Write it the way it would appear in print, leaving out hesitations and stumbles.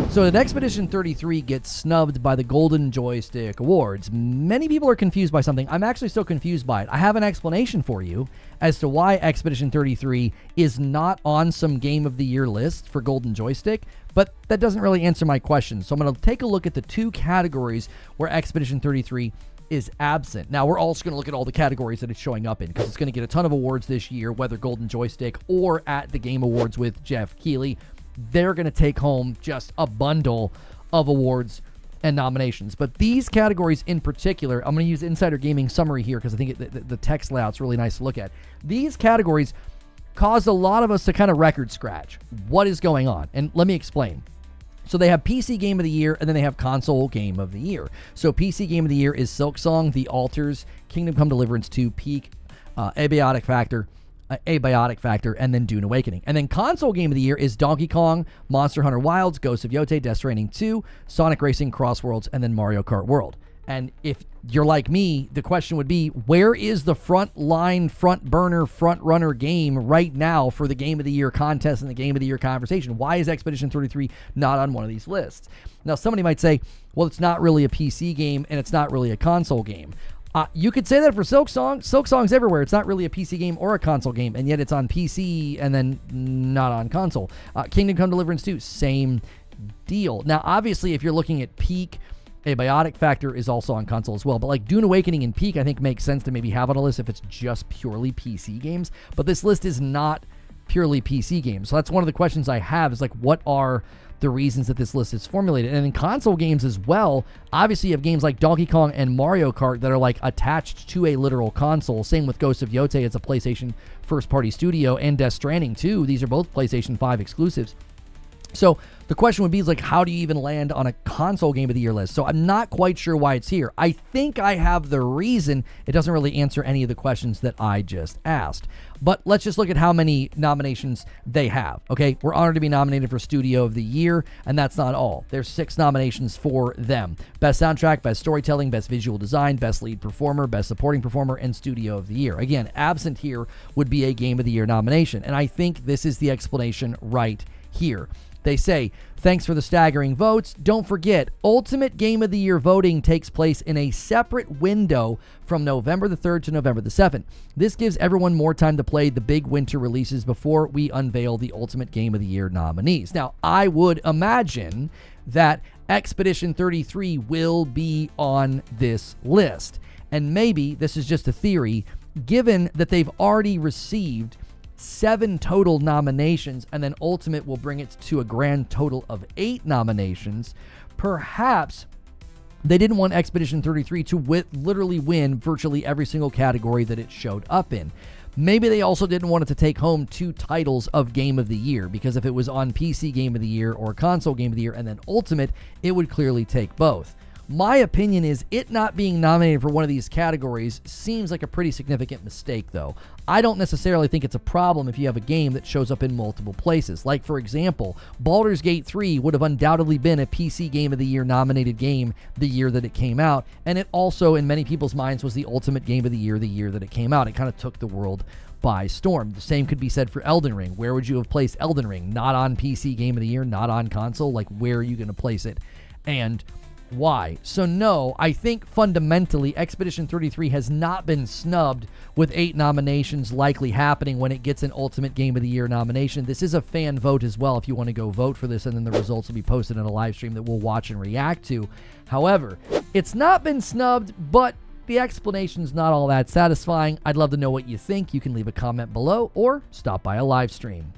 So that Expedition 33 gets snubbed by the Golden Joystick Awards. Many people are confused by something. I'm actually so confused by it. I have an explanation for you as to why Expedition 33 is not on some Game of the Year list for Golden Joystick, but that doesn't really answer my question. So I'm going to take a look at the two categories where Expedition 33 is absent. Now, we're also going to look at all the categories that it's showing up in, because it's going to get a ton of awards this year, whether Golden Joystick or at the Game Awards with Jeff Keighley. They're going to take home just a bundle of awards and nominations. But these categories in particular, I'm going to use Insider Gaming summary here because I think the text layout's really nice to look at. These categories caused a lot of us to kind of record scratch. What is going on? And let me explain. So they have PC Game of the Year, and then they have Console Game of the Year. So PC Game of the Year is Silksong, The Alters, Kingdom Come Deliverance 2, Peak, Abiotic Factor, and then Dune Awakening. And then Console Game of the Year is Donkey Kong, Monster Hunter Wilds, Ghost of Yotei, Death Stranding 2, Sonic Racing, Cross Worlds, and then Mario Kart World. And if you're like me, the question would be, where is the front line, front burner, front runner game right now for the Game of the Year contest and the Game of the Year conversation? Why is Expedition 33 not on one of these lists? Now, somebody might say, well, it's not really a PC game and it's not really a console game. You could say that for Silksong. Silksong's everywhere. It's not really a PC game or a console game, and yet it's on PC and then not on console. Kingdom Come Deliverance 2, same deal. Now, obviously, if you're looking at Peak, Abiotic Factor is also on console as well. But like Dune Awakening and Peak, I think makes sense to maybe have on a list if it's just purely PC games. But this list is not purely PC games. So that's one of the questions I have is like, what are the reasons that this list is formulated? And in console games as well, obviously you have games like Donkey Kong and Mario Kart that are like attached to a literal console. Same with Ghost of Yotei, it's a PlayStation first-party studio, and Death Stranding 2. These are both PlayStation 5 exclusives. So the question would be, like, how do you even land on a console Game of the Year list? So I'm not quite sure why it's here. I think I have the reason. It doesn't really answer any of the questions that I just asked. But let's just look at how many nominations they have, okay? We're honored to be nominated for Studio of the Year, and that's not all. There's 6 nominations for them. Best Soundtrack, Best Storytelling, Best Visual Design, Best Lead Performer, Best Supporting Performer, and Studio of the Year. Again, absent here would be a Game of the Year nomination, and I think this is the explanation right here. They say, thanks for the staggering votes. Don't forget, Ultimate Game of the Year voting takes place in a separate window from November the 3rd to November the 7th. This gives everyone more time to play the big winter releases before we unveil the Ultimate Game of the Year nominees. Now, I would imagine that Expedition 33 will be on this list. And maybe this is just a theory, given that they've already received 7 total nominations, and then Ultimate will bring it to a grand total of 8 nominations. Perhaps they didn't want Expedition 33 to literally win virtually every single category that it showed up in. Maybe they also didn't want it to take home 2 titles of Game of the Year, because if it was on PC Game of the Year or Console Game of the Year and then Ultimate, it would clearly take both. My opinion is it not being nominated for one of these categories seems like a pretty significant mistake, though. I don't necessarily think it's a problem if you have a game that shows up in multiple places. Like, for example, Baldur's Gate 3 would have undoubtedly been a PC Game of the Year nominated game the year that it came out, and it also, in many people's minds, was the Ultimate Game of the year that it came out. It kind of took the world by storm. The same could be said for Elden Ring. Where would you have placed Elden Ring? Not on PC Game of the Year, not on console? Like, where are you going to place it? And why? So no, I think fundamentally Expedition 33 has not been snubbed, with 8 nominations likely happening when it gets an Ultimate Game of the Year nomination. This is a fan vote as well if you want to go vote for this, and then the results will be posted in a live stream that we'll watch and react to. However, it's not been snubbed, but the explanation's not all that satisfying. I'd love to know what you think. You can leave a comment below or stop by a live stream.